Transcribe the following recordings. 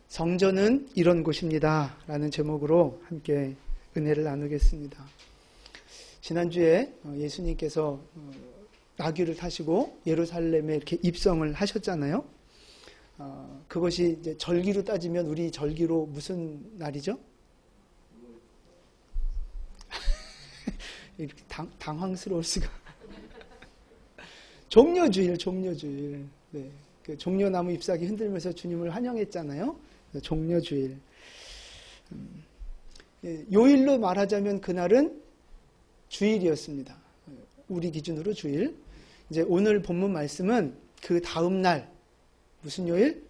성전은 이런 곳입니다 라는 제목으로 함께 은혜를 나누겠습니다. 지난주에 예수님께서 나귀를 타시고 예루살렘에 이렇게 입성을 하셨잖아요. 그것이 이제 절기로 따지면 우리 절기로 무슨 날이죠? 이렇게 당황스러울 수가. 종려주일. 네. 그 종려나무 잎사귀 흔들면서 주님을 환영했잖아요. 종려주일. 요일로 말하자면 그날은 주일이었습니다. 우리 기준으로 주일. 이제 오늘 본문 말씀은 그 다음 날 무슨 요일?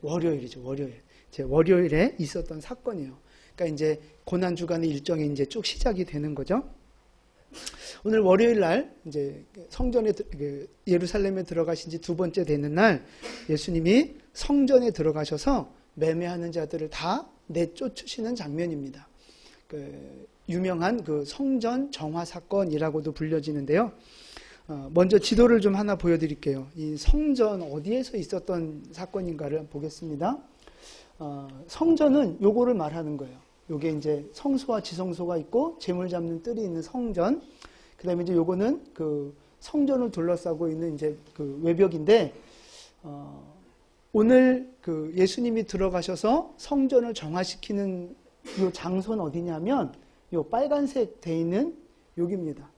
월요일이죠. 월요일에 있었던 사건이에요. 그러니까 이제 고난 주간의 일정이 이제 쭉 시작이 되는 거죠. 오늘 월요일 날 이제 성전에 예루살렘에 들어가신 지 두 번째 되는 날 예수님이 성전에 들어가셔서 매매하는 자들을 다 내쫓으시는 장면입니다. 유명한 그 성전 정화 사건이라고도 불려지는데요. 먼저 지도를 좀 하나 보여드릴게요. 이 성전 어디에서 있었던 사건인가를 보겠습니다. 성전은 요거를 말하는 거예요. 요게 이제 성소와 지성소가 있고 재물 잡는 뜰이 있는 성전. 그다음에 이제 요거는 그 성전을 둘러싸고 있는 이제 그 외벽인데 오늘 그 예수님이 들어가셔서 성전을 정화시키는 요 장소는 어디냐면 요 빨간색 돼 있는 여기입니다.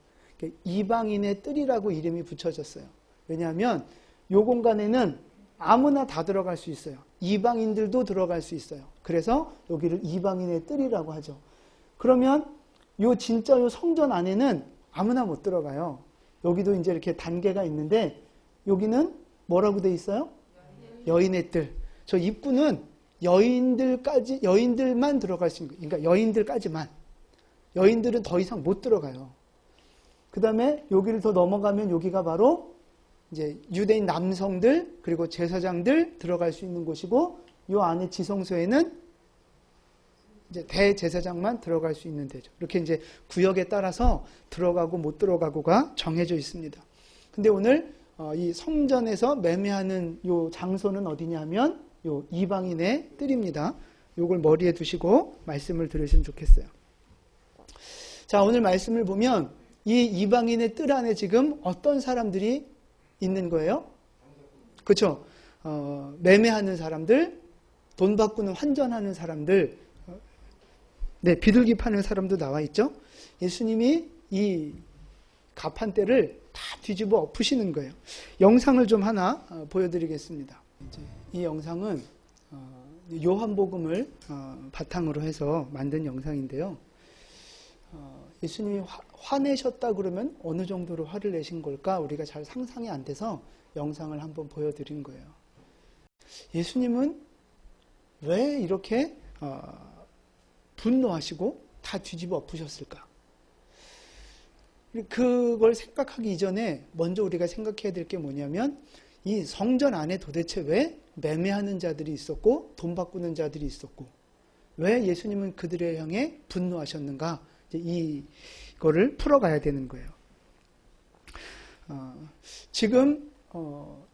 이방인의 뜰이라고 이름이 붙여졌어요. 왜냐하면 요 공간에는 아무나 다 들어갈 수 있어요. 이방인들도 들어갈 수 있어요. 그래서 여기를 이방인의 뜰이라고 하죠. 그러면 진짜 요 성전 안에는 아무나 못 들어가요. 여기도 이제 이렇게 단계가 있는데 여기는 뭐라고 돼 있어요? 여인의 뜰. 저 입구는 여인들만 들어갈 수 있는 거예요. 그러니까 여인들까지만. 여인들은 더 이상 못 들어가요. 그 다음에 여기를 더 넘어가면 여기가 바로 이제 유대인 남성들 그리고 제사장들 들어갈 수 있는 곳이고 이 안에 지성소에는 이제 대제사장만 들어갈 수 있는 데죠. 이렇게 이제 구역에 따라서 들어가고 못 들어가고가 정해져 있습니다. 근데 오늘 이 성전에서 매매하는 요 장소는 어디냐면 요 이방인의 뜰입니다. 요걸 머리에 두시고 말씀을 들으시면 좋겠어요. 자, 오늘 말씀을 보면 이 이방인의 뜰 안에 지금 어떤 사람들이 있는 거예요? 그렇죠? 매매하는 사람들, 돈 바꾸는 환전하는 사람들, 비둘기 파는 사람도 나와 있죠? 예수님이 이 가판대를 다 뒤집어 엎으시는 거예요. 영상을 좀 하나 보여드리겠습니다. 이 영상은 요한복음을 바탕으로 해서 만든 영상인데요. 예수님이 화내셨다 그러면 어느 정도로 화를 내신 걸까? 우리가 잘 상상이 안 돼서 영상을 한번 보여드린 거예요. 예수님은 왜 이렇게 분노하시고 다 뒤집어 엎으셨을까? 그걸 생각하기 이전에 먼저 우리가 생각해야 될 게 뭐냐면 이 성전 안에 도대체 왜 매매하는 자들이 있었고 돈 바꾸는 자들이 있었고 왜 예수님은 그들을 향해 분노하셨는가? 이거를 풀어가야 되는 거예요. 지금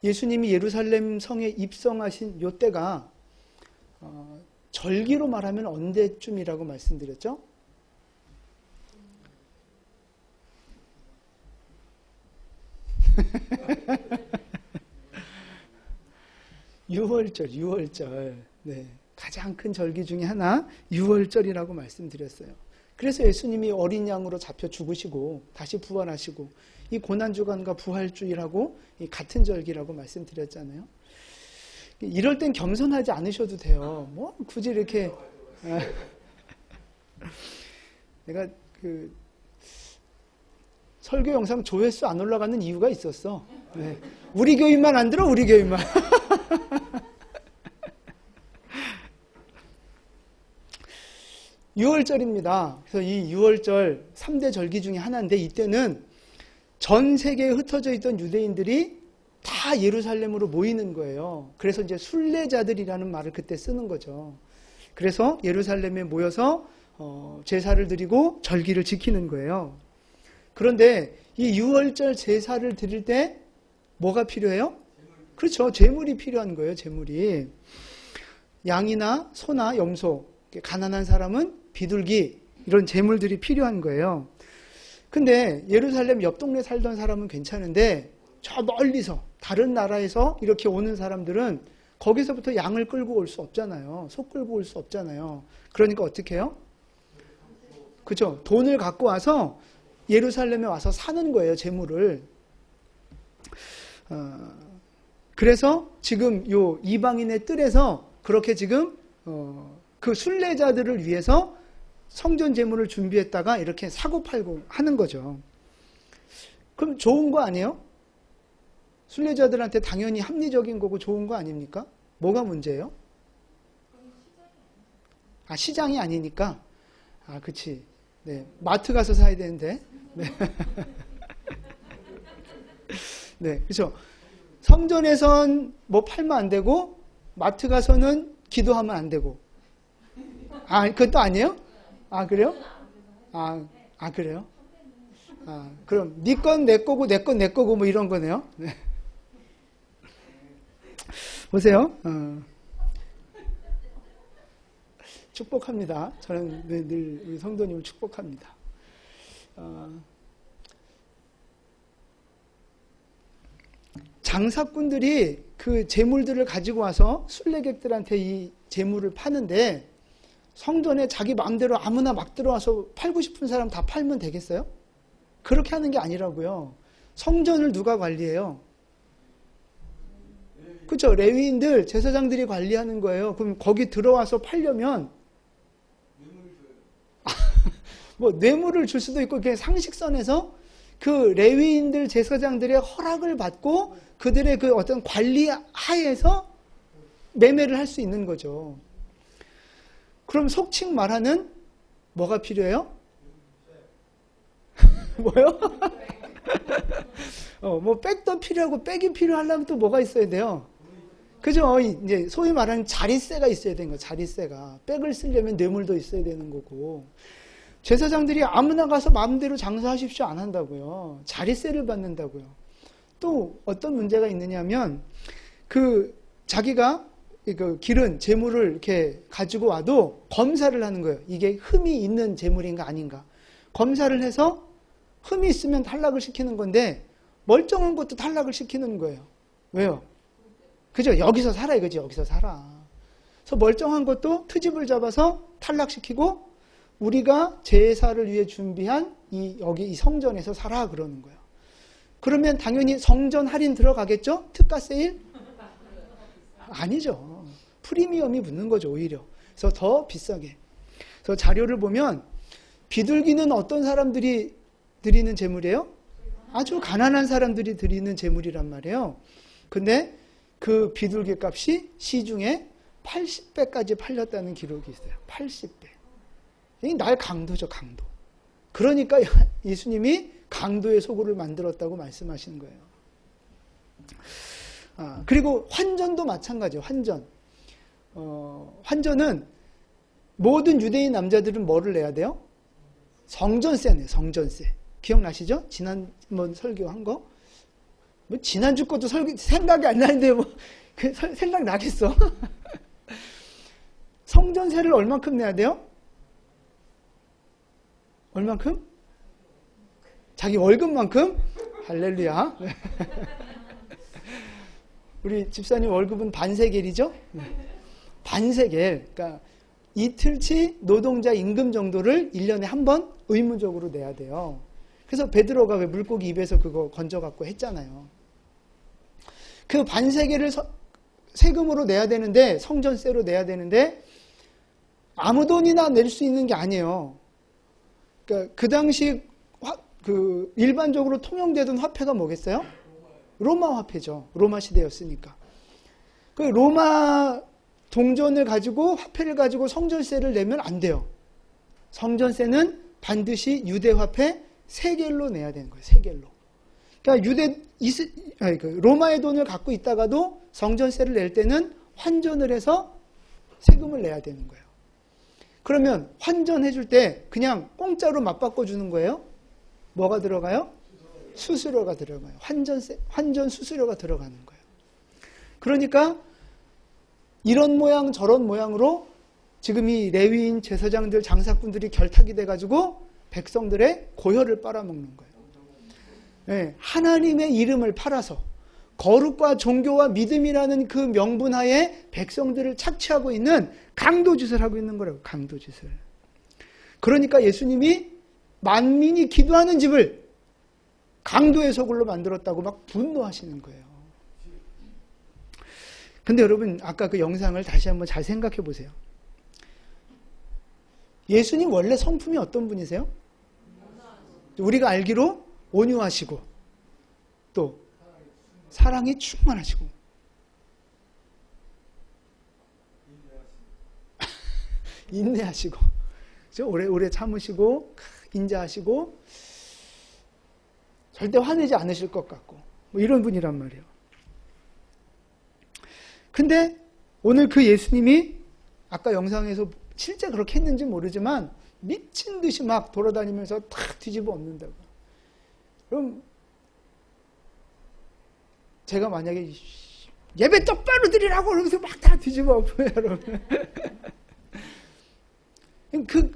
예수님이 예루살렘 성에 입성하신 요 때가 절기로 말하면 언제쯤이라고 말씀드렸죠? 유월절. 네. 가장 큰 절기 중에 하나 유월절이라고 말씀드렸어요. 그래서 예수님이 어린 양으로 잡혀 죽으시고 다시 부활하시고 이 고난주간과 부활주일하고 같은 절기라고 말씀드렸잖아요. 이럴 땐 겸손하지 않으셔도 돼요. 뭐 굳이 이렇게 내가 그 설교 영상 조회수 안 올라가는 이유가 있었어. 네. 우리 교인만 안 들어, 우리 교인만. 유월절입니다. 그래서 이 유월절 3대 절기 중에 하나인데 이때는 전 세계에 흩어져 있던 유대인들이 다 예루살렘으로 모이는 거예요. 그래서 이제 순례자들이라는 말을 그때 쓰는 거죠. 그래서 예루살렘에 모여서 제사를 드리고 절기를 지키는 거예요. 그런데 이 유월절 제사를 드릴 때 뭐가 필요해요? 그렇죠. 제물이 필요한 거예요. 제물이. 양이나 소나 염소, 가난한 사람은 비둘기, 이런 재물들이 필요한 거예요. 근데 예루살렘 옆 동네 살던 사람은 괜찮은데 저 멀리서 다른 나라에서 이렇게 오는 사람들은 거기서부터 양을 끌고 올 수 없잖아요. 소 끌고 올 수 없잖아요. 그러니까 어떻게 해요? 그죠? 돈을 갖고 와서 예루살렘에 와서 사는 거예요, 재물을. 그래서 지금 요 이방인의 뜰에서 그렇게 지금 그 순례자들을 위해서 성전 재물을 준비했다가 이렇게 사고팔고 하는 거죠. 그럼 좋은 거 아니에요? 순례자들한테 당연히 합리적인 거고 좋은 거 아닙니까? 뭐가 문제예요? 시장이 아니니까. 그치. 네. 마트 가서 사야 되는데. 네. 네, 그렇죠. 성전에선 뭐 팔면 안 되고 마트 가서는 기도하면 안 되고. 그것도 아니에요? 그래요? 그래요? 그럼 네 건 내 거고 내 건 내 거고 뭐 이런 거네요. 네. 보세요. 축복합니다. 저는 늘 우리 성도님을 축복합니다. 장사꾼들이 그 재물들을 가지고 와서 순례객들한테 이 재물을 파는데 성전에 자기 마음대로 아무나 막 들어와서 팔고 싶은 사람 다 팔면 되겠어요? 그렇게 하는 게 아니라고요. 성전을 누가 관리해요? 그렇죠. 레위인들, 제사장들이 관리하는 거예요. 그럼 거기 들어와서 팔려면 뭐 뇌물을 줄 수도 있고 그냥 상식선에서 그 레위인들, 제사장들의 허락을 받고 그들의 그 어떤 관리 하에서 매매를 할 수 있는 거죠. 그럼 속칭 말하는 뭐가 필요해요? 뭐요? 뭐 백도 필요하고 백이 필요하려면 또 뭐가 있어야 돼요? 그죠? 이제 소위 말하는 자릿세가 있어야 되는 거예요. 자릿세가. 백을 쓰려면 뇌물도 있어야 되는 거고. 제사장들이 아무나 가서 마음대로 장사하십시오 안 한다고요. 자릿세를 받는다고요. 또 어떤 문제가 있느냐면 자기가 그 기른 재물을 이렇게 가지고 와도 검사를 하는 거예요. 이게 흠이 있는 재물인가 아닌가. 검사를 해서 흠이 있으면 탈락을 시키는 건데 멀쩡한 것도 탈락을 시키는 거예요. 왜요? 그죠? 여기서 살아 이거지. 여기서 살아. 그래서 멀쩡한 것도 트집을 잡아서 탈락시키고 우리가 제사를 위해 준비한 여기 이 성전에서 살아 그러는 거예요. 그러면 당연히 성전 할인 들어가겠죠? 특가 세일? 아니죠. 프리미엄이 붙는 거죠, 오히려. 그래서 더 비싸게. 그래서 자료를 보면 비둘기는 어떤 사람들이 드리는 재물이에요? 아주 가난한 사람들이 드리는 재물이란 말이에요. 근데 그 비둘기 값이 시중에 80배까지 팔렸다는 기록이 있어요. 80배. 이 날 강도죠, 강도. 그러니까 예수님이 강도의 소굴을 만들었다고 말씀하시는 거예요. 그리고 환전도 마찬가지예요. 환전. 환전은 모든 유대인 남자들은 뭐를 내야 돼요? 성전세네요. 성전세. 기억나시죠? 지난번 설교한 거? 뭐 지난주 것도 생각이 안 나는데 뭐 생각 나겠어? 성전세를 얼만큼 내야 돼요? 얼만큼? 자기 월급만큼? 할렐루야. 우리 집사님 월급은 반세겔이죠? 반세겔. 그러니까 이틀치 노동자 임금 정도를 1년에 한 번 의무적으로 내야 돼요. 그래서 베드로가 왜 물고기 입에서 그거 건져갖고 했잖아요. 그 반세겔을 세금으로 내야 되는데, 성전세로 내야 되는데, 아무 돈이나 낼 수 있는 게 아니에요. 그러니까 그 당시 일반적으로 통용되던 화폐가 뭐겠어요? 로마 화폐죠. 로마 시대였으니까. 그 로마 동전을 가지고 화폐를 가지고 성전세를 내면 안 돼요. 성전세는 반드시 유대 화폐 세겔로 내야 되는 거예요. 세겔로. 그러니까 로마의 돈을 갖고 있다가도 성전세를 낼 때는 환전을 해서 세금을 내야 되는 거예요. 그러면 환전해 줄 때 그냥 공짜로 맞바꿔 주는 거예요? 뭐가 들어가요? 수수료가 들어가요. 환전 수수료가 들어가는 거예요. 그러니까 이런 모양 저런 모양으로 지금 이 레위인 제사장들 장사꾼들이 결탁이 돼가지고 백성들의 고혈을 빨아먹는 거예요. 네, 하나님의 이름을 팔아서 거룩과 종교와 믿음이라는 그 명분하에 백성들을 착취하고 있는 강도짓을 하고 있는 거라고. 강도짓을. 그러니까 예수님이 만민이 기도하는 집을 강도의 소굴로 만들었다고 막 분노하시는 거예요. 근데 여러분 아까 그 영상을 다시 한번 잘 생각해 보세요. 예수님 원래 성품이 어떤 분이세요? 우리가 알기로 온유하시고 또 사랑이 충만하시고 인내하시고 오래 참으시고 인자하시고 절대 화내지 않으실 것 같고 뭐 이런 분이란 말이에요. 근데 오늘 그 예수님이 아까 영상에서 실제 그렇게 했는지 모르지만 미친 듯이 막 돌아다니면서 탁 뒤집어 엎는다고. 그럼 제가 만약에 예배 똑바로 드리라고 그러면서 막 다 뒤집어 엎어요, 여러분.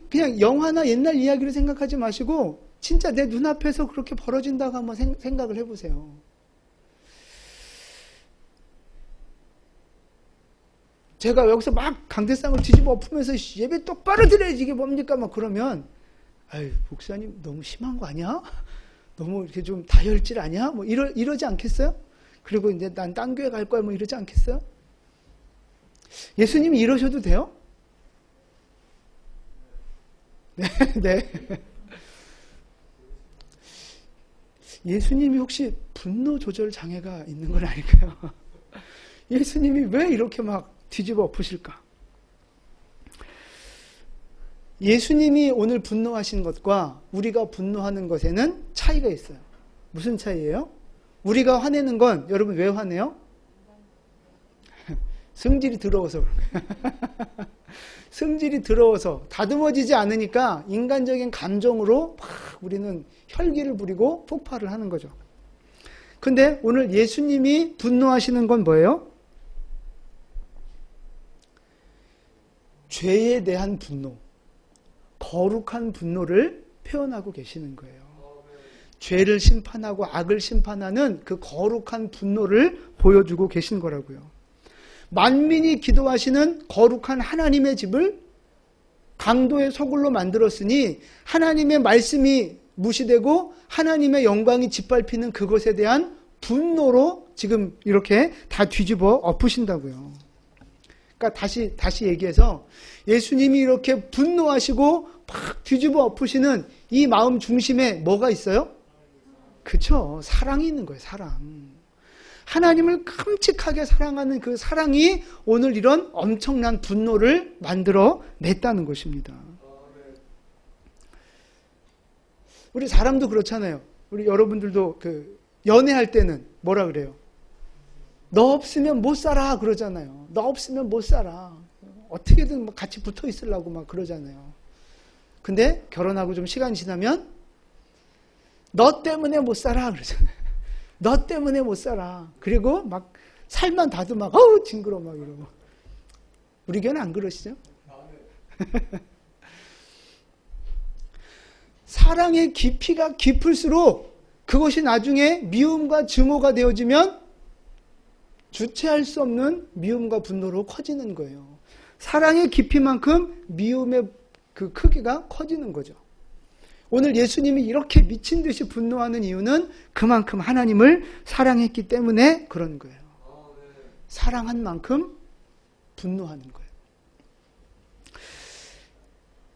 그냥 영화나 옛날 이야기를 생각하지 마시고 진짜 내 눈앞에서 그렇게 벌어진다고 한번 생각을 해보세요. 제가 여기서 막 강대상을 뒤집어 엎으면서 예배 똑바로 드려야지 이게 뭡니까? 막 그러면 아유 목사님 너무 심한 거 아니야? 너무 이렇게 좀 다혈질 아니야? 뭐 이러지 않겠어요? 그리고 이제 난 딴 교회 갈 거야 뭐 이러지 않겠어요? 예수님이 이러셔도 돼요? 네, 네. 예수님이 혹시 분노 조절 장애가 있는 건 아닐까요? 예수님이 왜 이렇게 막 뒤집어 엎으실까? 예수님이 오늘 분노하신 것과 우리가 분노하는 것에는 차이가 있어요. 무슨 차이예요? 우리가 화내는 건 여러분 왜 화내요? 성질이 더러워서 성질이 더러워서 다듬어지지 않으니까 인간적인 감정으로 막 우리는 혈기를 부리고 폭발을 하는 거죠. 근데 오늘 예수님이 분노하시는 건 뭐예요? 죄에 대한 분노, 거룩한 분노를 표현하고 계시는 거예요. 죄를 심판하고 악을 심판하는 그 거룩한 분노를 보여주고 계신 거라고요. 만민이 기도하시는 거룩한 하나님의 집을 강도의 소굴로 만들었으니 하나님의 말씀이 무시되고 하나님의 영광이 짓밟히는 그것에 대한 분노로 지금 이렇게 다 뒤집어 엎으신다고요. 그러니까 다시 얘기해서 예수님이 이렇게 분노하시고 막 뒤집어 엎으시는 이 마음 중심에 뭐가 있어요? 그쵸. 사랑이 있는 거예요. 사랑. 하나님을 끔찍하게 사랑하는 그 사랑이 오늘 이런 엄청난 분노를 만들어 냈다는 것입니다. 우리 사람도 그렇잖아요. 우리 여러분들도 그 연애할 때는 뭐라 그래요? 너 없으면 못 살아 그러잖아요. 너 없으면 못 살아. 어떻게든 막 같이 붙어 있으려고 막 그러잖아요. 근데 결혼하고 좀 시간이 지나면 너 때문에 못 살아 그러잖아요. 너 때문에 못 살아. 그리고 막 살만 닿아도 막 어우 징그러 막 이러고. 우리 교회는 안 그러시죠? 사랑의 깊이가 깊을수록 그것이 나중에 미움과 증오가 되어지면 주체할 수 없는 미움과 분노로 커지는 거예요. 사랑의 깊이만큼 미움의 그 크기가 커지는 거죠. 오늘 예수님이 이렇게 미친 듯이 분노하는 이유는 그만큼 하나님을 사랑했기 때문에 그런 거예요. 사랑한 만큼 분노하는 거예요.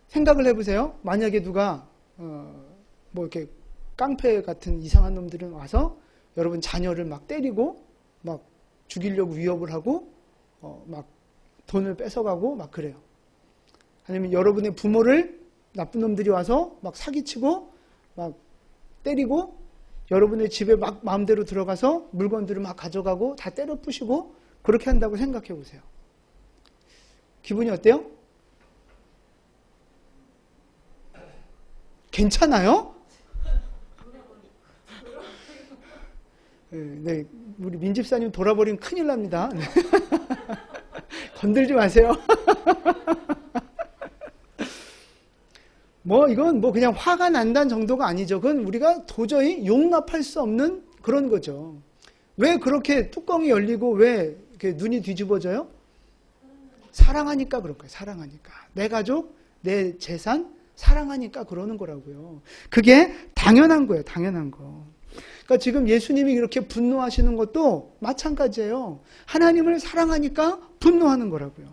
생각을 해보세요. 만약에 누가 뭐 이렇게 깡패 같은 이상한 놈들은 와서 여러분 자녀를 막 때리고 막 죽이려고 위협을 하고 막 돈을 뺏어가고 막 그래요. 아니면 여러분의 부모를 나쁜 놈들이 와서 막 사기치고 막 때리고 여러분의 집에 막 마음대로 들어가서 물건들을 막 가져가고 다 때려 부시고 그렇게 한다고 생각해 보세요. 기분이 어때요? 괜찮아요? 네, 우리 민집사님 돌아버리면 큰일 납니다. 건들지 마세요. 이건 그냥 화가 난다는 정도가 아니죠. 그건 우리가 도저히 용납할 수 없는 그런 거죠. 왜 그렇게 뚜껑이 열리고 왜 이렇게 눈이 뒤집어져요? 사랑하니까 그런 거예요. 사랑하니까. 내 가족, 내 재산, 사랑하니까 그러는 거라고요. 그게 당연한 거예요. 당연한 거. 그러니까 지금 예수님이 이렇게 분노하시는 것도 마찬가지예요. 하나님을 사랑하니까 분노하는 거라고요.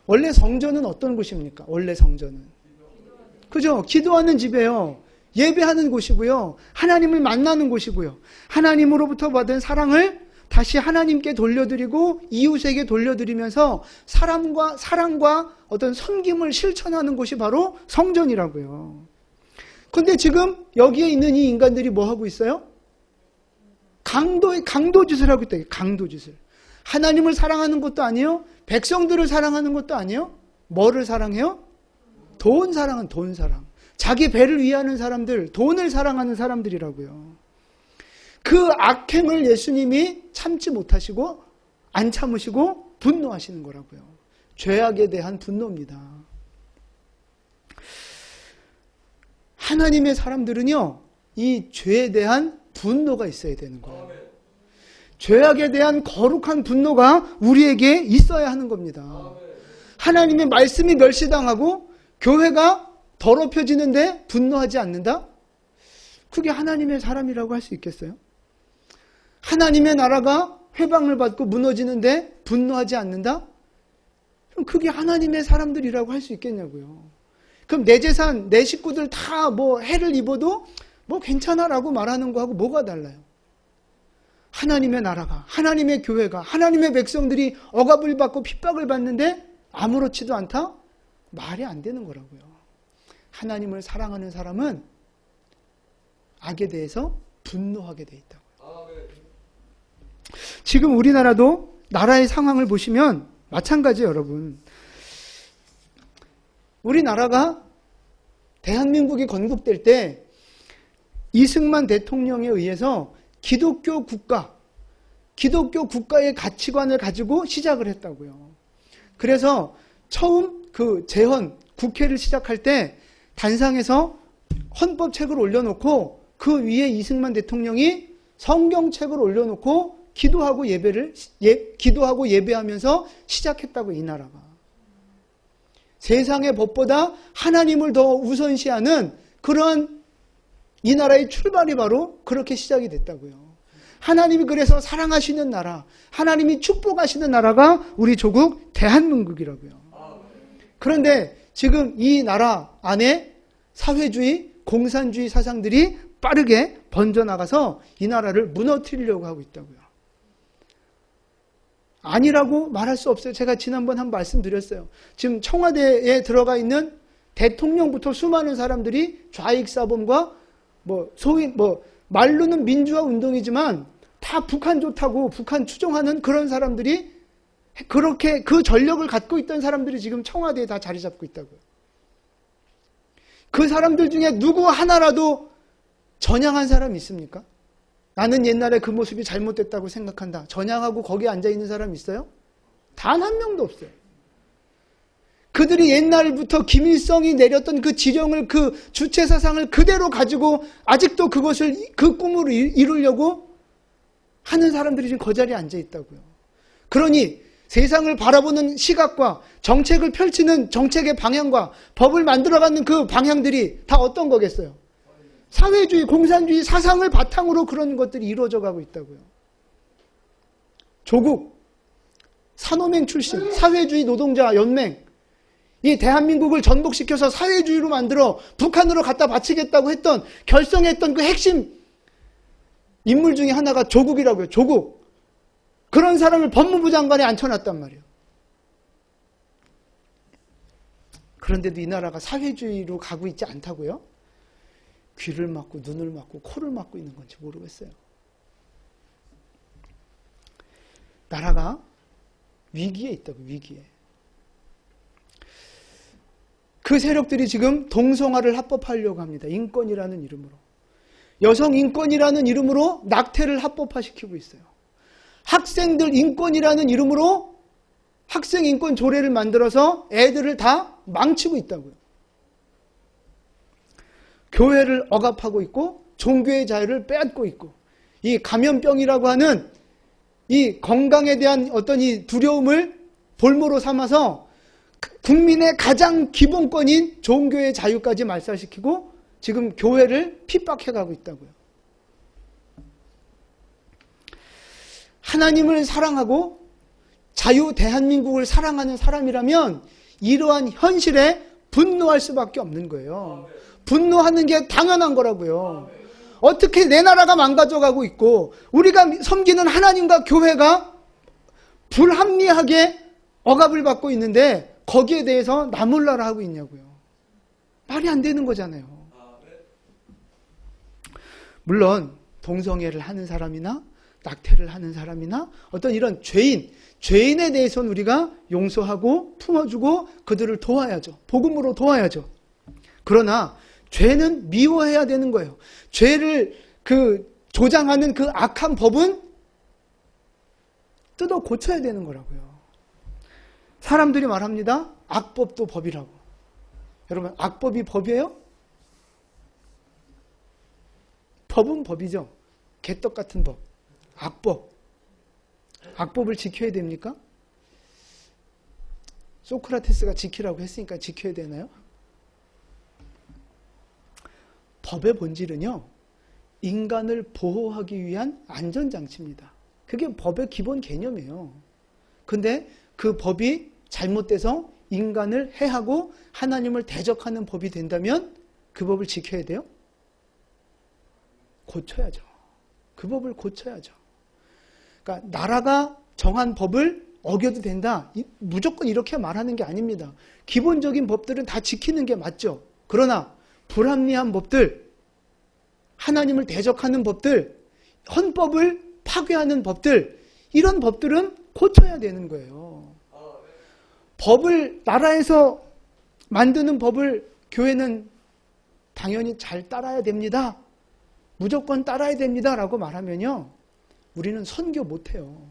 원래 성전은 어떤 곳입니까? 원래 성전은. 그죠? 기도하는 집이에요. 예배하는 곳이고요. 하나님을 만나는 곳이고요. 하나님으로부터 받은 사랑을 다시 하나님께 돌려드리고 이웃에게 돌려드리면서 사랑과 어떤 섬김을 실천하는 곳이 바로 성전이라고요. 그런데 지금 여기에 있는 이 인간들이 뭐 하고 있어요? 강도짓을 하고 있다. 강도짓을. 하나님을 사랑하는 것도 아니에요. 백성들을 사랑하는 것도 아니에요. 뭐를 사랑해요? 돈 사랑은 돈 사랑. 자기 배를 위하는 사람들, 돈을 사랑하는 사람들이라고요. 그 악행을 예수님이 참지 못하시고 안 참으시고 분노하시는 거라고요. 죄악에 대한 분노입니다. 하나님의 사람들은요, 이 죄에 대한 분노가 있어야 되는 거예요. 죄악에 대한 거룩한 분노가 우리에게 있어야 하는 겁니다. 하나님의 말씀이 멸시당하고 교회가 더럽혀지는데 분노하지 않는다? 그게 하나님의 사람이라고 할 수 있겠어요? 하나님의 나라가 회방을 받고 무너지는데 분노하지 않는다? 그럼 그게 하나님의 사람들이라고 할 수 있겠냐고요. 그럼 내 재산, 내 식구들 다 해를 입어도 괜찮아라고 말하는 거하고 뭐가 달라요? 하나님의 나라가, 하나님의 교회가, 하나님의 백성들이 억압을 받고 핍박을 받는데 아무렇지도 않다? 말이 안 되는 거라고요. 하나님을 사랑하는 사람은 악에 대해서 분노하게 돼 있다고요. 지금 우리나라도 나라의 상황을 보시면 마찬가지예요, 여러분. 우리나라가 대한민국이 건국될 때 이승만 대통령에 의해서 기독교 국가의 가치관을 가지고 시작을 했다고요. 그래서 처음 국회를 시작할 때 단상에서 헌법책을 올려놓고 그 위에 이승만 대통령이 성경책을 올려놓고 기도하고 예배하면서 시작했다고, 이 나라가. 세상의 법보다 하나님을 더 우선시하는 그런 이 나라의 출발이 바로 그렇게 시작이 됐다고요. 하나님이 그래서 사랑하시는 나라, 하나님이 축복하시는 나라가 우리 조국 대한민국이라고요. 그런데 지금 이 나라 안에 사회주의, 공산주의 사상들이 빠르게 번져나가서 이 나라를 무너뜨리려고 하고 있다고요. 아니라고 말할 수 없어요. 제가 지난번 한 말씀드렸어요. 지금 청와대에 들어가 있는 대통령부터 수많은 사람들이 좌익사범과 소위 말로는 민주화 운동이지만 다 북한 좋다고 북한 추종하는 그런 사람들이 그렇게 그 전력을 갖고 있던 사람들이 지금 청와대에 다 자리 잡고 있다고요. 그 사람들 중에 누구 하나라도 전향한 사람이 있습니까? 나는 옛날에 그 모습이 잘못됐다고 생각한다. 전향하고 거기에 앉아있는 사람이 있어요? 단 한 명도 없어요. 그들이 옛날부터 김일성이 내렸던 그 지령을, 그 주체사상을 그대로 가지고 아직도 그 꿈을 이루려고 하는 사람들이 지금 그 자리에 앉아있다고요. 그러니 세상을 바라보는 시각과 정책을 펼치는 정책의 방향과 법을 만들어가는 그 방향들이 다 어떤 거겠어요? 사회주의, 공산주의 사상을 바탕으로 그런 것들이 이루어져 가고 있다고요. 조국, 산호맹 출신, 사회주의 노동자 연맹, 이 대한민국을 전복시켜서 사회주의로 만들어 북한으로 갖다 바치겠다고 결성했던 그 핵심 인물 중에 하나가 조국이라고요. 조국. 그런 사람을 법무부 장관에 앉혀놨단 말이에요. 그런데도 이 나라가 사회주의로 가고 있지 않다고요? 귀를 막고 눈을 막고 코를 막고 있는 건지 모르겠어요. 나라가 위기에 있다고, 위기에. 그 세력들이 지금 동성화를 합법화하려고 합니다. 인권이라는 이름으로. 여성 인권이라는 이름으로 낙태를 합법화시키고 있어요. 학생들 인권이라는 이름으로 학생 인권 조례를 만들어서 애들을 다 망치고 있다고요. 교회를 억압하고 있고 종교의 자유를 빼앗고 있고 이 감염병이라고 하는 이 건강에 대한 어떤 이 두려움을 볼모로 삼아서 국민의 가장 기본권인 종교의 자유까지 말살시키고 지금 교회를 핍박해가고 있다고요. 하나님을 사랑하고 자유 대한민국을 사랑하는 사람이라면 이러한 현실에 분노할 수밖에 없는 거예요. 분노하는 게 당연한 거라고요. 어떻게 내 나라가 망가져가고 있고 우리가 섬기는 하나님과 교회가 불합리하게 억압을 받고 있는데 거기에 대해서 나몰라라 하고 있냐고요. 말이 안 되는 거잖아요. 물론 동성애를 하는 사람이나 낙태를 하는 사람이나 어떤 이런 죄인에 대해서는 우리가 용서하고 품어주고 그들을 도와야죠. 복음으로 도와야죠. 그러나 죄는 미워해야 되는 거예요. 죄를 조장하는 그 악한 법은 뜯어 고쳐야 되는 거라고요. 사람들이 말합니다. 악법도 법이라고. 여러분, 악법이 법이에요? 법은 법이죠. 개떡 같은 법. 악법. 악법을 지켜야 됩니까? 소크라테스가 지키라고 했으니까 지켜야 되나요? 법의 본질은요, 인간을 보호하기 위한 안전장치입니다. 그게 법의 기본 개념이에요. 근데 그 법이 잘못돼서 인간을 해하고 하나님을 대적하는 법이 된다면 그 법을 지켜야 돼요? 고쳐야죠. 그 법을 고쳐야죠. 그러니까 나라가 정한 법을 어겨도 된다. 무조건 이렇게 말하는 게 아닙니다. 기본적인 법들은 다 지키는 게 맞죠. 그러나 불합리한 법들, 하나님을 대적하는 법들, 헌법을 파괴하는 법들, 이런 법들은 고쳐야 되는 거예요. 법을, 나라에서 만드는 법을 교회는 당연히 잘 따라야 됩니다. 무조건 따라야 됩니다. 라고 말하면요, 우리는 선교 못해요.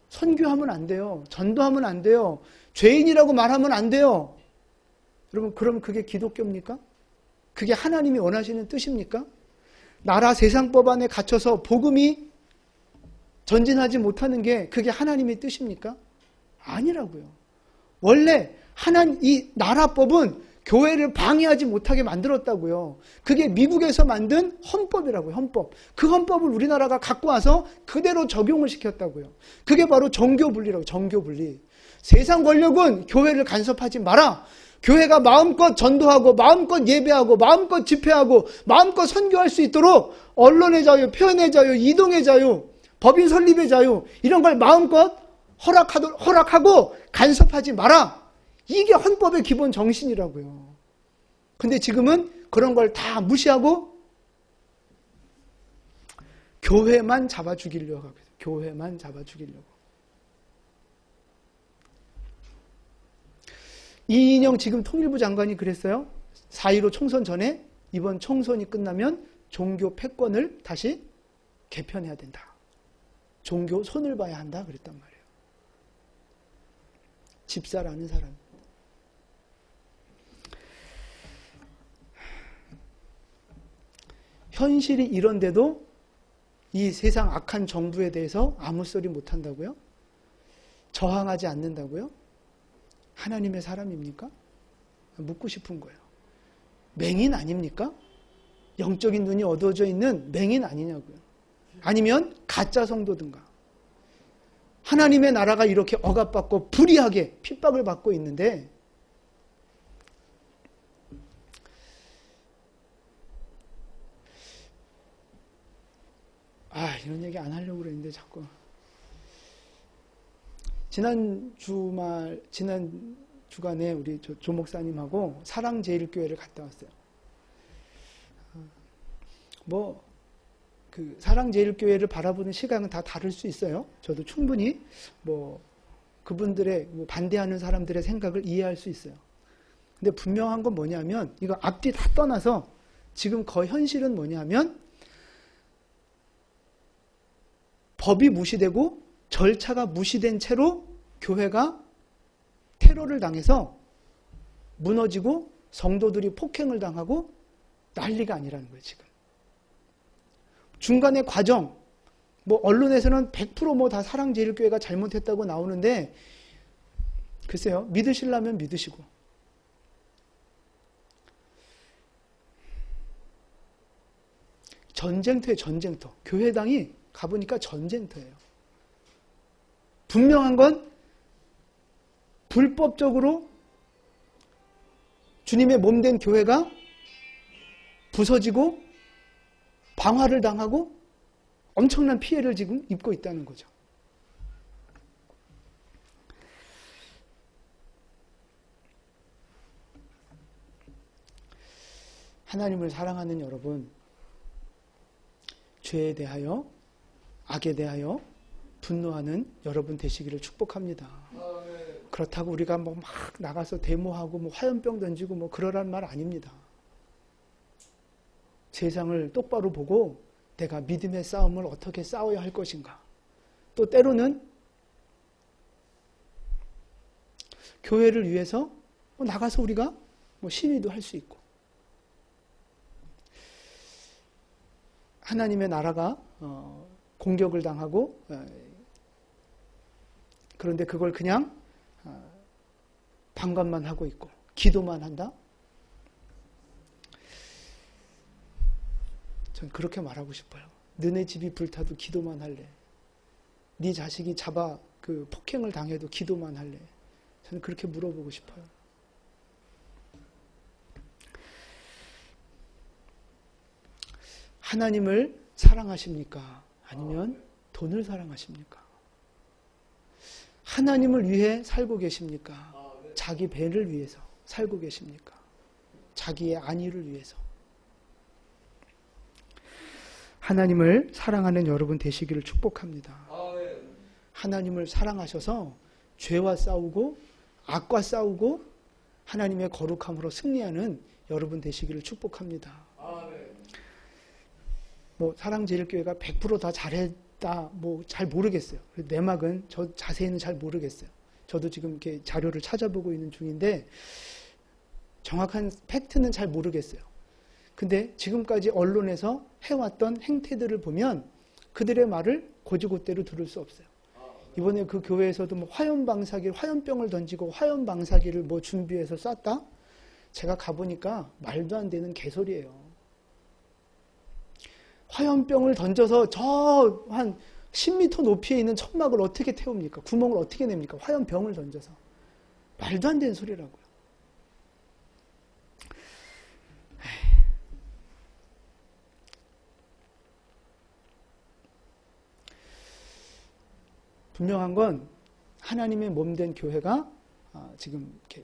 선교하면 안 돼요. 전도하면 안 돼요. 죄인이라고 말하면 안 돼요. 여러분, 그럼 그게 기독교입니까? 그게 하나님이 원하시는 뜻입니까? 나라 세상법 안에 갇혀서 복음이 전진하지 못하는 게 그게 하나님의 뜻입니까? 아니라고요. 원래 이 나라법은 교회를 방해하지 못하게 만들었다고요. 그게 미국에서 만든 헌법이라고요. 헌법. 그 헌법을 우리나라가 갖고 와서 그대로 적용을 시켰다고요. 그게 바로 정교분리라고요. 정교분리. 세상 권력은 교회를 간섭하지 마라. 교회가 마음껏 전도하고 마음껏 예배하고 마음껏 집회하고 마음껏 선교할 수 있도록 언론의 자유, 표현의 자유, 이동의 자유, 법인 설립의 자유, 이런 걸 마음껏 허락하고 간섭하지 마라. 이게 헌법의 기본 정신이라고요. 근데 지금은 그런 걸 다 무시하고 교회만 잡아 죽이려고 하거든요. 교회만 잡아 죽이려고. 이인영 지금 통일부 장관이 그랬어요. 4.15 총선 전에 이번 총선이 끝나면 종교 패권을 다시 개편해야 된다. 종교 손을 봐야 한다 그랬단 말이에요. 집사라는 사람. 현실이 이런데도 이 세상 악한 정부에 대해서 아무 소리 못한다고요? 저항하지 않는다고요? 하나님의 사람입니까? 묻고 싶은 거예요. 맹인 아닙니까? 영적인 눈이 어두워져 있는 맹인 아니냐고요. 아니면 가짜 성도든가. 하나님의 나라가 이렇게 억압받고 불의하게 핍박을 받고 있는데 이런 얘기 안 하려고 그랬는데 자꾸. 지난 주간에 우리 조 목사님하고 사랑제일교회를 갔다 왔어요. 사랑제일교회를 바라보는 시각은 다 다를 수 있어요. 저도 충분히 그분들의 반대하는 사람들의 생각을 이해할 수 있어요. 근데 분명한 건 뭐냐면, 이거 앞뒤 다 떠나서 지금 거의 현실은 뭐냐면, 법이 무시되고 절차가 무시된 채로 교회가 테러를 당해서 무너지고 성도들이 폭행을 당하고 난리가 아니라는 거예요, 지금. 중간의 과정, 뭐 언론에서는 100% 다 사랑제일교회가 잘못했다고 나오는데 글쎄요, 믿으시려면 믿으시고. 전쟁터예요, 전쟁터. 교회당이 가보니까 전쟁터예요. 분명한 건 불법적으로 주님의 몸된 교회가 부서지고 방화를 당하고 엄청난 피해를 지금 입고 있다는 거죠. 하나님을 사랑하는 여러분, 죄에 대하여, 악에 대하여 분노하는 여러분 되시기를 축복합니다. 그렇다고 우리가 뭐 막 나가서 데모하고 뭐 화염병 던지고 뭐 그러란 말 아닙니다. 세상을 똑바로 보고 내가 믿음의 싸움을 어떻게 싸워야 할 것인가. 또 때로는 교회를 위해서 나가서 우리가 뭐 시위도 할 수 있고, 하나님의 나라가 공격을 당하고, 그런데 그걸 그냥 방관만 하고 있고 기도만 한다? 전 그렇게 말하고 싶어요. 너네 집이 불타도 기도만 할래. 네 자식이 그 폭행을 당해도 기도만 할래. 저는 그렇게 물어보고 싶어요. 하나님을 사랑하십니까? 아니면 돈을 사랑하십니까? 하나님을 위해 살고 계십니까? 자기 배를 위해서 살고 계십니까? 자기의 안위를 위해서. 하나님을 사랑하는 여러분 되시기를 축복합니다. 하나님을 사랑하셔서 죄와 싸우고 악과 싸우고 하나님의 거룩함으로 승리하는 여러분 되시기를 축복합니다. 뭐 사랑제일교회가 100% 다 잘했다, 뭐 잘 모르겠어요. 내막은 저 자세히는 잘 모르겠어요. 저도 지금 이렇게 자료를 찾아보고 있는 중인데 정확한 팩트는 잘 모르겠어요. 근데 지금까지 언론에서 해왔던 행태들을 보면 그들의 말을 고지고대로 들을 수 없어요. 이번에 그 교회에서도 뭐 화염병을 던지고 화염방사기를 뭐 준비해서 쐈다? 제가 가보니까 말도 안 되는 개소리예요. 화염병을 던져서 저 한 10m 높이에 있는 천막을 어떻게 태웁니까? 구멍을 어떻게 냅니까? 화염병을 던져서. 말도 안 되는 소리라고요. 분명한 건 하나님의 몸된 교회가 지금 이렇게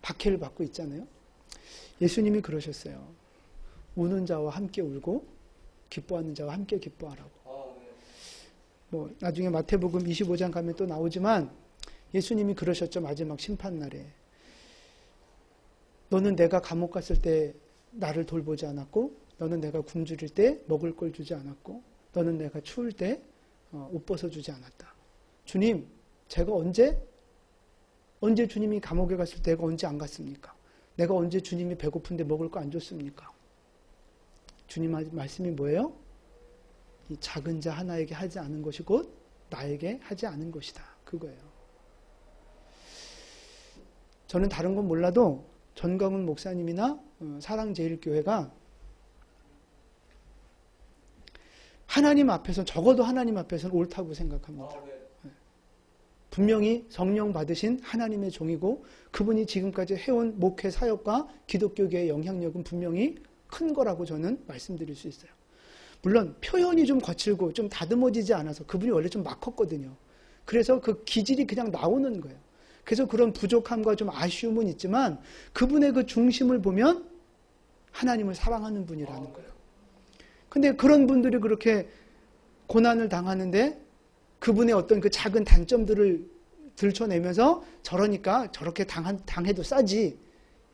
박해를 받고 있잖아요. 예수님이 그러셨어요. 우는 자와 함께 울고 기뻐하는 자와 함께 기뻐하라고. 뭐 나중에 마태복음 25장 가면 또 나오지만 예수님이 그러셨죠. 마지막 심판날에. 너는 내가 감옥 갔을 때 나를 돌보지 않았고, 너는 내가 굶주릴 때 먹을 걸 주지 않았고, 너는 내가 추울 때 옷 벗어주지 않았다. 주님, 제가 언제 주님이 감옥에 갔을 때 내가 언제 안 갔습니까? 내가 언제 주님이 배고픈데 먹을 거 안 줬습니까? 주님 말씀이 뭐예요? 이 작은 자 하나에게 하지 않은 것이 곧 나에게 하지 않은 것이다. 그거예요. 저는 다른 건 몰라도 전광훈 목사님이나 사랑제일교회가 하나님 앞에서, 적어도 하나님 앞에서는 옳다고 생각합니다. 분명히 성령 받으신 하나님의 종이고 그분이 지금까지 해온 목회 사역과 기독교계의 영향력은 분명히 큰 거라고 저는 말씀드릴 수 있어요. 물론 표현이 좀 거칠고 좀 다듬어지지 않아서 그분이 원래 좀 막혔거든요. 그래서 그 기질이 그냥 나오는 거예요. 그래서 그런 부족함과 좀 아쉬움은 있지만 그분의 그 중심을 보면 하나님을 사랑하는 분이라는 거예요. 근데 그런 분들이 그렇게 고난을 당하는데 그분의 어떤 그 작은 단점들을 들춰내면서 저러니까 저렇게 당해도 싸지.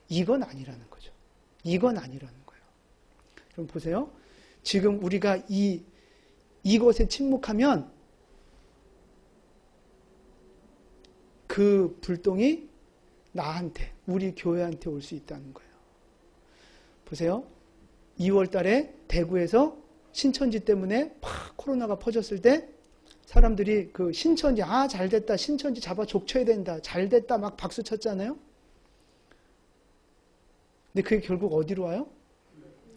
이건 아니라는 거죠. 이건 아니라는 거예요. 그럼 보세요. 지금 우리가 이것에 침묵하면 그 불똥이 나한테, 우리 교회한테 올 수 있다는 거예요. 보세요. 2월 달에 대구에서 신천지 때문에 팍 코로나가 퍼졌을 때 사람들이 그 신천지, 잘됐다, 신천지 잡아 족쳐야 된다, 잘됐다 막 박수 쳤잖아요. 근데 그게 결국 어디로 와요?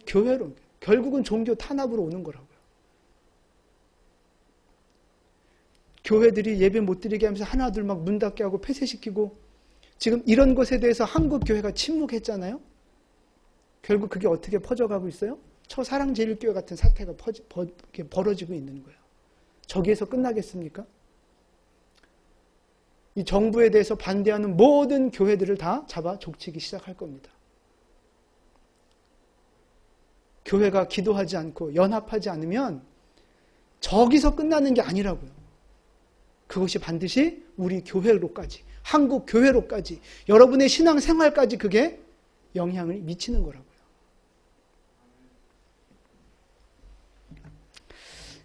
교회로. 결국은 종교 탄압으로 오는 거라고요. 교회들이 예배 못 드리게 하면서 하나둘 막 문 닫게 하고 폐쇄시키고, 지금 이런 것에 대해서 한국 교회가 침묵했잖아요. 결국 그게 어떻게 퍼져가고 있어요? 처사랑제일교회 같은 사태가 벌어지고 있는 거예요. 저기에서 끝나겠습니까? 이 정부에 대해서 반대하는 모든 교회들을 다 잡아 족치기 시작할 겁니다. 교회가 기도하지 않고 연합하지 않으면 저기서 끝나는 게 아니라고요. 그것이 반드시 우리 교회로까지, 한국 교회로까지, 여러분의 신앙생활까지 그게 영향을 미치는 거라고요.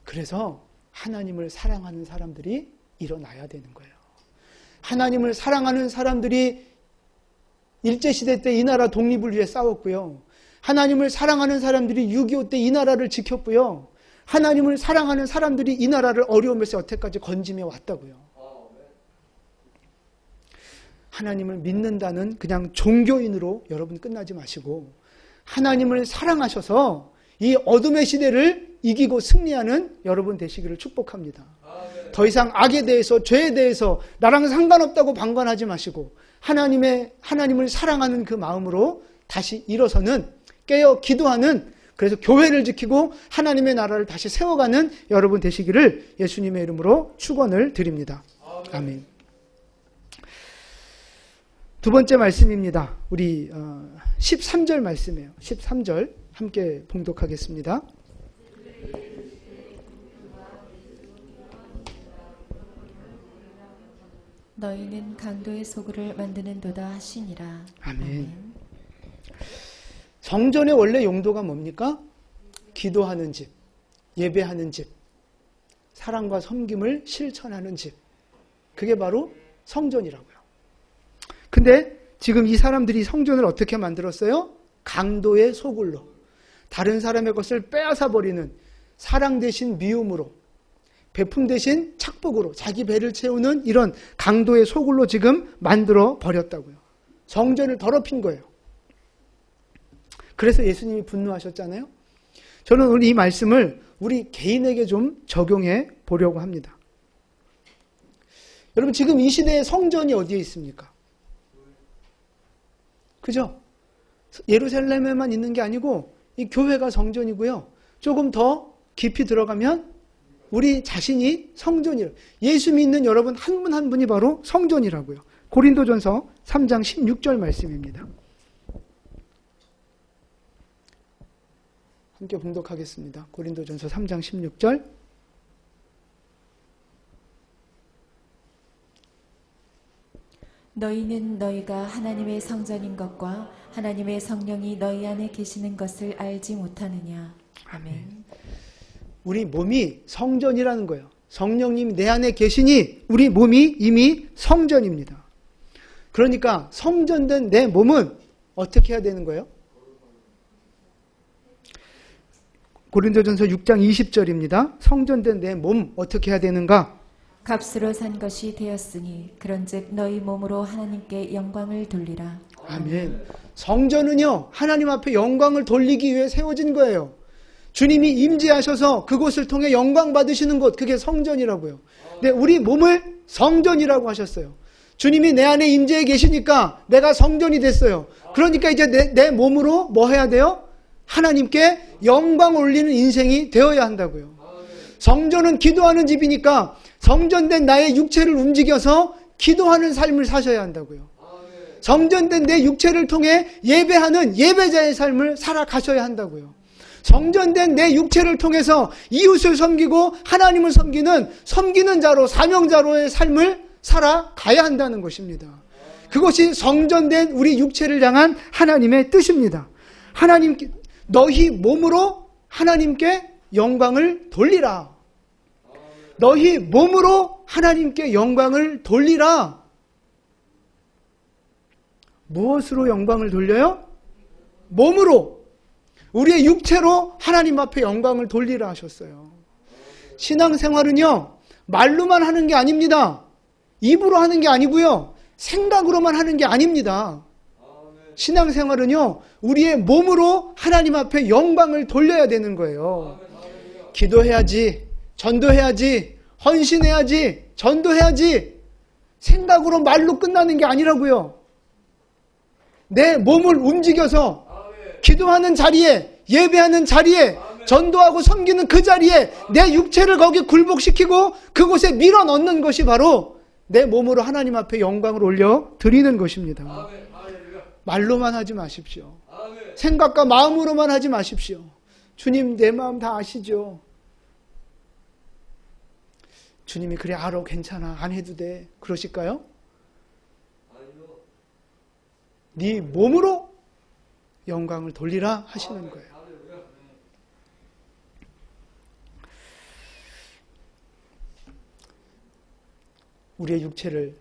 그래서 하나님을 사랑하는 사람들이 일어나야 되는 거예요. 하나님을 사랑하는 사람들이 일제시대 때 이 나라 독립을 위해 싸웠고요. 하나님을 사랑하는 사람들이 6.25 때 이 나라를 지켰고요. 하나님을 사랑하는 사람들이 이 나라를 어려움에서 여태까지 건지며 왔다고요. 하나님을 믿는다는 그냥 종교인으로 여러분 끝나지 마시고, 하나님을 사랑하셔서 이 어둠의 시대를 이기고 승리하는 여러분 되시기를 축복합니다. 더 이상 악에 대해서, 죄에 대해서 나랑 상관없다고 방관하지 마시고, 하나님을 사랑하는 그 마음으로 다시 일어서는, 깨어 기도하는, 그래서 교회를 지키고 하나님의 나라를 다시 세워가는 여러분 되시기를 예수님의 이름으로 축원을 드립니다. 아멘. 두 번째 말씀입니다. 우리 13절 말씀이에요. 13절 함께 봉독하겠습니다. 너희는 강도의 소굴을 만드는도다 하시니라. 아멘. 성전의 원래 용도가 뭡니까? 기도하는 집, 예배하는 집, 사랑과 섬김을 실천하는 집. 그게 바로 성전이라고요. 근데 지금 이 사람들이 성전을 어떻게 만들었어요? 강도의 소굴로. 다른 사람의 것을 빼앗아 버리는, 사랑 대신 미움으로, 베품 대신 착복으로 자기 배를 채우는 이런 강도의 소굴로 지금 만들어 버렸다고요. 성전을 더럽힌 거예요. 그래서 예수님이 분노하셨잖아요. 저는 오늘 이 말씀을 우리 개인에게 좀 적용해 보려고 합니다. 여러분, 지금 이 시대의 성전이 어디에 있습니까? 그죠? 예루살렘에만 있는 게 아니고 이 교회가 성전이고요. 조금 더 깊이 들어가면 우리 자신이 성전이라고. 예수 믿는 여러분 한 분 한 분이 바로 성전이라고요. 고린도전서 3장 16절 말씀입니다. 함께 봉독하겠습니다. 고린도전서 3장 16절. 너희는 너희가 하나님의 성전인 것과 하나님의 성령이 너희 안에 계시는 것을 알지 못하느냐. 아멘. 우리 몸이 성전이라는 거예요. 성령님이 내 안에 계시니 우리 몸이 이미 성전입니다. 그러니까 성전된 내 몸은 어떻게 해야 되는 거예요? 고린도전서 6장 20절입니다. 성전된 내 몸 어떻게 해야 되는가? 값으로 산 것이 되었으니 그런즉 너희 몸으로 하나님께 영광을 돌리라. 아멘. 성전은요, 하나님 앞에 영광을 돌리기 위해 세워진 거예요. 주님이 임재하셔서 그곳을 통해 영광 받으시는 곳, 그게 성전이라고요. 근데 우리 몸을 성전이라고 하셨어요. 주님이 내 안에 임재해 계시니까 내가 성전이 됐어요. 그러니까 이제 내 몸으로 뭐 해야 돼요? 하나님께 영광 올리는 인생이 되어야 한다고요. 성전은 기도하는 집이니까 성전된 나의 육체를 움직여서 기도하는 삶을 사셔야 한다고요. 성전된 내 육체를 통해 예배하는 예배자의 삶을 살아가셔야 한다고요. 성전된 내 육체를 통해서 이웃을 섬기고 하나님을 섬기는 자로, 사명자로의 삶을 살아가야 한다는 것입니다. 그것이 성전된 우리 육체를 향한 하나님의 뜻입니다. 하나님께, 너희 몸으로 하나님께 영광을 돌리라. 너희 몸으로 하나님께 영광을 돌리라. 무엇으로 영광을 돌려요? 몸으로. 우리의 육체로 하나님 앞에 영광을 돌리라 하셨어요. 신앙생활은요, 말로만 하는 게 아닙니다. 입으로 하는 게 아니고요, 생각으로만 하는 게 아닙니다. 신앙생활은요, 우리의 몸으로 하나님 앞에 영광을 돌려야 되는 거예요. 기도해야지, 전도해야지, 헌신해야지, 전도해야지, 생각으로 말로 끝나는 게 아니라고요. 내 몸을 움직여서 기도하는 자리에, 예배하는 자리에, 전도하고 섬기는 그 자리에 내 육체를 거기 굴복시키고 그곳에 밀어 넣는 것이 바로 내 몸으로 하나님 앞에 영광을 올려 드리는 것입니다. 말로만 하지 마십시오. 생각과 마음으로만 하지 마십시오. 주님, 내 마음 다 아시죠? 주님이 그래, 알아, 괜찮아, 안 해도 돼, 그러실까요? 네 몸으로 영광을 돌리라 하시는 거예요. 우리의 육체를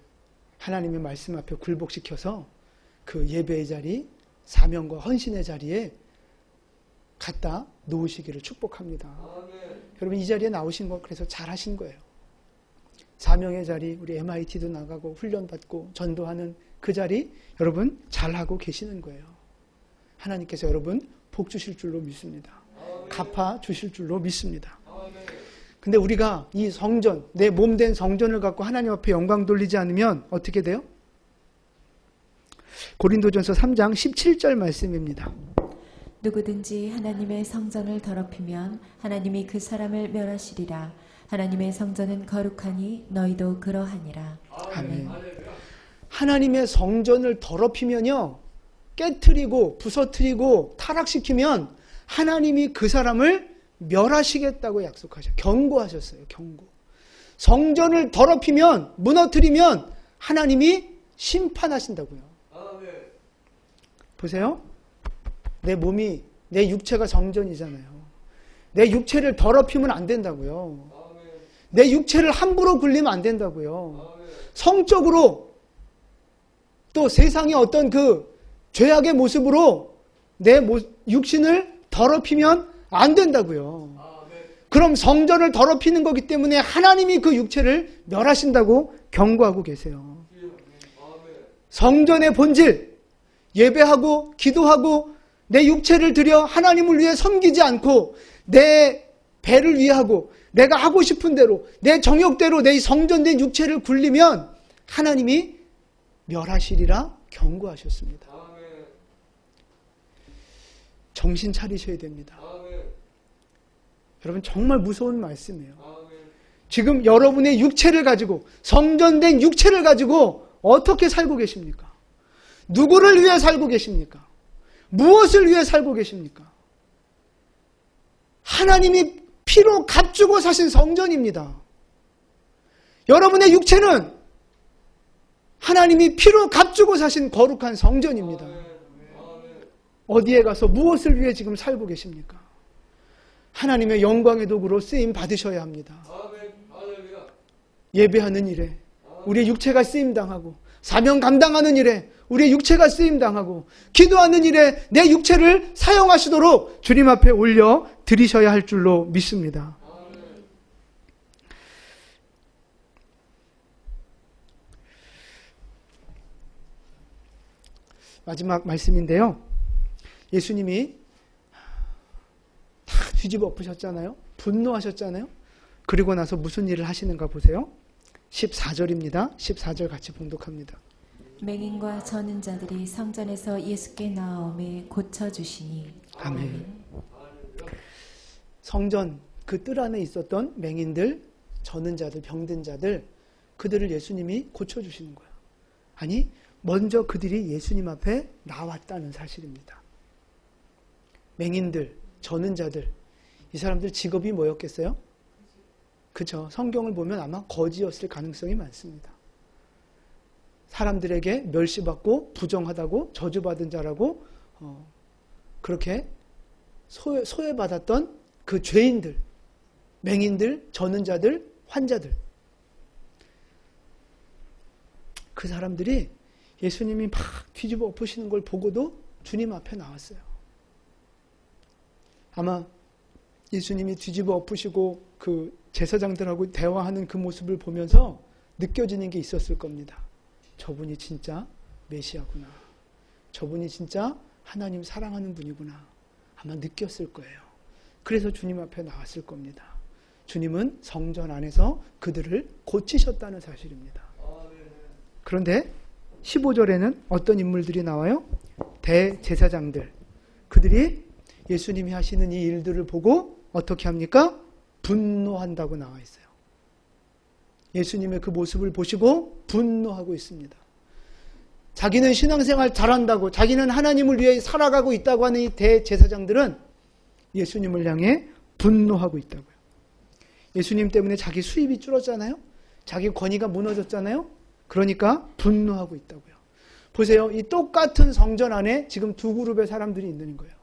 하나님의 말씀 앞에 굴복시켜서 그 예배의 자리, 사명과 헌신의 자리에 갖다 놓으시기를 축복합니다. 여러분, 이 자리에 나오신 거 그래서 잘하신 거예요. 사명의 자리, 우리 MIT도 나가고 훈련받고 전도하는 그 자리 여러분 잘하고 계시는 거예요. 하나님께서 여러분 복 주실 줄로 믿습니다. 갚아 주실 줄로 믿습니다. 근데 우리가 이 성전, 내 몸 된 성전을 갖고 하나님 앞에 영광 돌리지 않으면 어떻게 돼요? 고린도전서 3장 17절 말씀입니다. 누구든지 하나님의 성전을 더럽히면 하나님이 그 사람을 멸하시리라. 하나님의 성전은 거룩하니 너희도 그러하니라. 아멘. 하나님의 성전을 더럽히면요, 깨트리고 부서뜨리고 타락시키면 하나님이 그 사람을 멸하시겠다고 약속하셨어요. 경고하셨어요. 경고. 성전을 더럽히면, 무너뜨리면 하나님이 심판하신다고요. 보세요. 내 몸이, 내 육체가 성전이잖아요. 내 육체를 더럽히면 안 된다고요. 내 육체를 함부로 굴리면 안 된다고요. 성적으로 또 세상의 어떤 그 죄악의 모습으로 내 육신을 더럽히면 안 된다고요. 그럼 성전을 더럽히는 거기 때문에 하나님이 그 육체를 멸하신다고 경고하고 계세요. 성전의 본질, 예배하고 기도하고 내 육체를 들여 하나님을 위해 섬기지 않고 내 배를 위하고 내가 하고 싶은 대로 내 정욕대로 내 성전된 육체를 굴리면 하나님이 멸하시리라 경고하셨습니다. 정신 차리셔야 됩니다. 여러분, 정말 무서운 말씀이에요. 지금 여러분의 육체를 가지고, 성전된 육체를 가지고 어떻게 살고 계십니까? 누구를 위해 살고 계십니까? 무엇을 위해 살고 계십니까? 하나님이 피로 값주고 사신 성전입니다. 여러분의 육체는 하나님이 피로 값주고 사신 거룩한 성전입니다. 어디에 가서 무엇을 위해 지금 살고 계십니까? 하나님의 영광의 도구로 쓰임 받으셔야 합니다. 예배하는 일에 우리의 육체가 쓰임당하고, 사명 감당하는 일에 우리의 육체가 쓰임당하고, 기도하는 일에 내 육체를 사용하시도록 주님 앞에 올려 드리셔야 할 줄로 믿습니다. 마지막 말씀인데요. 예수님이 다 뒤집어 엎으셨잖아요. 분노하셨잖아요. 그리고 나서 무슨 일을 하시는가 보세요. 14절입니다. 14절 같이 봉독합니다. 맹인과 저는 자들이 성전에서 예수께 나아오매 고쳐주시니. 아멘. 성전 그 뜰 안에 있었던 맹인들, 저는 자들, 병든 자들, 그들을 예수님이 고쳐주시는 거예요. 아니, 먼저 그들이 예수님 앞에 나왔다는 사실입니다. 맹인들, 저는 자들, 이 사람들 직업이 뭐였겠어요? 그죠? 성경을 보면 아마 거지였을 가능성이 많습니다. 사람들에게 멸시받고 부정하다고 저주받은 자라고 그렇게 소외받았던 그 죄인들, 맹인들, 저는 자들, 환자들, 그 사람들이 예수님이 막 뒤집어 엎으시는 걸 보고도 주님 앞에 나왔어요. 아마 예수님이 뒤집어 엎으시고 그 제사장들하고 대화하는 그 모습을 보면서 느껴지는 게 있었을 겁니다. 저분이 진짜 메시아구나. 저분이 진짜 하나님 사랑하는 분이구나. 아마 느꼈을 거예요. 그래서 주님 앞에 나왔을 겁니다. 주님은 성전 안에서 그들을 고치셨다는 사실입니다. 그런데 15절에는 어떤 인물들이 나와요? 대제사장들. 그들이 예수님이 하시는 이 일들을 보고 어떻게 합니까? 분노한다고 나와 있어요. 예수님의 그 모습을 보시고 분노하고 있습니다. 자기는 신앙생활 잘한다고, 자기는 하나님을 위해 살아가고 있다고 하는 이 대제사장들은 예수님을 향해 분노하고 있다고요. 예수님 때문에 자기 수입이 줄었잖아요. 자기 권위가 무너졌잖아요. 그러니까 분노하고 있다고요. 보세요. 이 똑같은 성전 안에 지금 두 그룹의 사람들이 있는 거예요.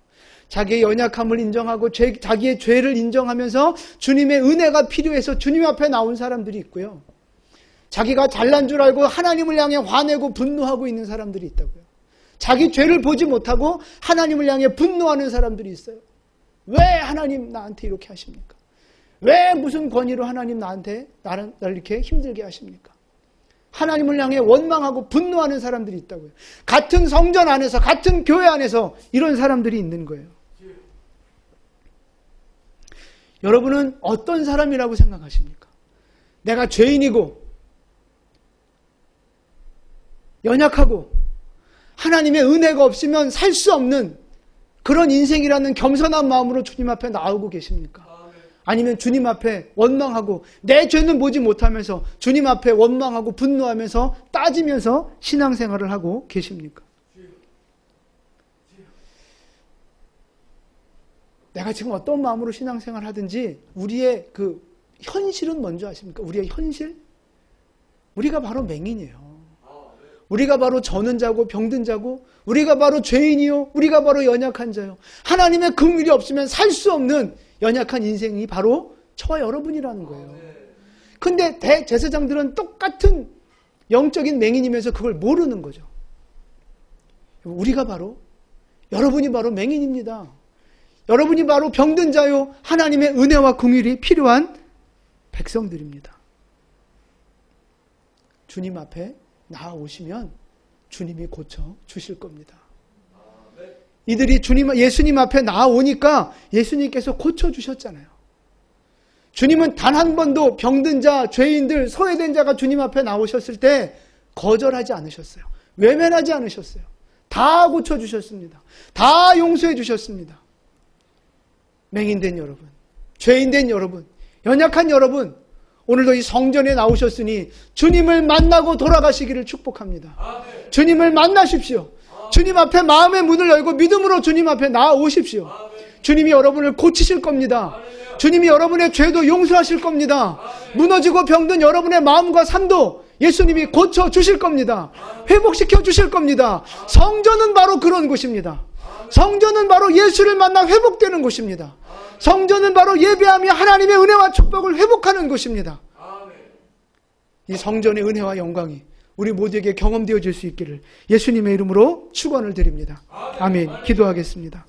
자기의 연약함을 인정하고 자기의 죄를 인정하면서 주님의 은혜가 필요해서 주님 앞에 나온 사람들이 있고요. 자기가 잘난 줄 알고 하나님을 향해 화내고 분노하고 있는 사람들이 있다고요. 자기 죄를 보지 못하고 하나님을 향해 분노하는 사람들이 있어요. 왜 하나님 나한테 이렇게 하십니까? 왜 무슨 권위로 하나님 나를 이렇게 힘들게 하십니까? 하나님을 향해 원망하고 분노하는 사람들이 있다고요. 같은 성전 안에서, 같은 교회 안에서 이런 사람들이 있는 거예요. 여러분은 어떤 사람이라고 생각하십니까? 내가 죄인이고 연약하고 하나님의 은혜가 없으면 살 수 없는 그런 인생이라는 겸손한 마음으로 주님 앞에 나오고 계십니까? 아니면 주님 앞에 원망하고 내 죄는 보지 못하면서 주님 앞에 원망하고 분노하면서 따지면서 신앙생활을 하고 계십니까? 내가 지금 어떤 마음으로 신앙생활을 하든지 우리의 그 현실은 뭔지 아십니까? 우리의 현실? 우리가 바로 맹인이에요. 우리가 바로 저는 자고 병든 자고 우리가 바로 죄인이요. 우리가 바로 연약한 자요. 하나님의 긍휼이 없으면 살 수 없는 연약한 인생이 바로 저와 여러분이라는 거예요. 근데 대제사장들은 똑같은 영적인 맹인이면서 그걸 모르는 거죠. 우리가 바로, 여러분이 바로 맹인입니다. 여러분이 바로 병든 자요. 하나님의 은혜와 긍휼이 필요한 백성들입니다. 주님 앞에 나아오시면 주님이 고쳐 주실 겁니다. 이들이 예수님 앞에 나아오니까 예수님께서 고쳐 주셨잖아요. 주님은 단 한 번도 병든 자, 죄인들, 소외된 자가 주님 앞에 나오셨을 때 거절하지 않으셨어요. 외면하지 않으셨어요. 다 고쳐 주셨습니다. 다 용서해 주셨습니다. 맹인된 여러분, 죄인된 여러분, 연약한 여러분, 오늘도 이 성전에 나오셨으니 주님을 만나고 돌아가시기를 축복합니다. 주님을 만나십시오. 주님 앞에 마음의 문을 열고 믿음으로 주님 앞에 나아오십시오. 주님이 여러분을 고치실 겁니다. 주님이 여러분의 죄도 용서하실 겁니다. 무너지고 병든 여러분의 마음과 삶도 예수님이 고쳐주실 겁니다. 회복시켜 주실 겁니다. 성전은 바로 그런 곳입니다. 성전은 바로 예수를 만나 회복되는 곳입니다. 성전은 바로 예배하며 하나님의 은혜와 축복을 회복하는 곳입니다. 이 성전의 은혜와 영광이 우리 모두에게 경험되어질 수 있기를 예수님의 이름으로 축원을 드립니다. 아멘. 기도하겠습니다.